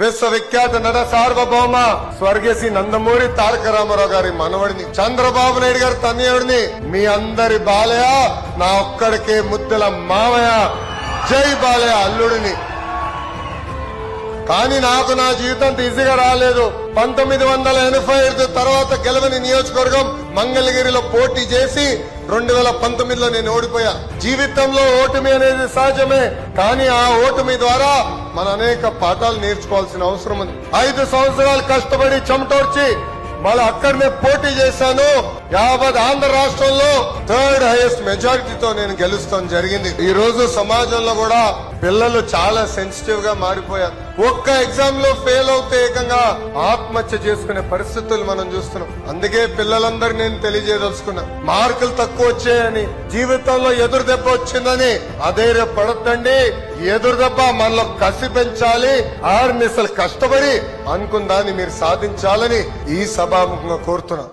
విశ్వవిఖ్యాత నట సార్వభౌమ స్వర్గీయ శ్రీ నందమూరి తారక రామారావు గారి మనవడిని, చంద్రబాబు నాయుడు గారి తనయుడిని, మీ అందరి బాలయ్య, నా ఒక్కడికే ముద్దల మావయ్య, జై బాలయ్య అల్లుడిని. కానీ నాకు నా జీవితం ఈజీగా రాలేదు. 1985 తర్వాత గెలవని నియోజకవర్గం మంగళగిరిలో పోటీ చేసి 2019లో నేను ఓడిపోయా. జీవితంలో ఓటమి అనేది సహజమే, కానీ ఆ ఓటమి ద్వారా మన అనేక పాఠాలు నేర్చుకోవాల్సిన అవసరం ఉంది. 5 సంవత్సరాలు కష్టపడి చెమటోర్చి మళ్ళీ అక్కడనే పోటీ చేశాను. యావత్ ఆంధ్ర రాష్ట్రంలో 3rd హైయెస్ట్ మెజారిటీతో నేను గెలుస్తాం జరిగింది. ఈ రోజు సమాజంలో కూడా పిల్లలు చాలా సెన్సిటివ్ గా మారిపోయారు. ఒక్క ఎగ్జామ్ లో ఫెయిల్ అవుతే ఏకంగా ఆత్మహత్య చేసుకునే పరిస్థితులు మనం చూస్తున్నాం. అందుకే పిల్లలందరూ నేను తెలియజేయదలుచుకున్నా, మార్కులు తక్కువ వచ్చాయని, జీవితంలో ఎదురు దెబ్బ వచ్చిందని అధైర్యపడద్దండి. ఎదురు దెబ్బ మనలో కసి పెంచాలి. ఆర్నిసలు కష్టపడి అనుకున్న దాన్ని మీరు సాధించాలని ఈ సభాముఖంగా కోరుతున్నా.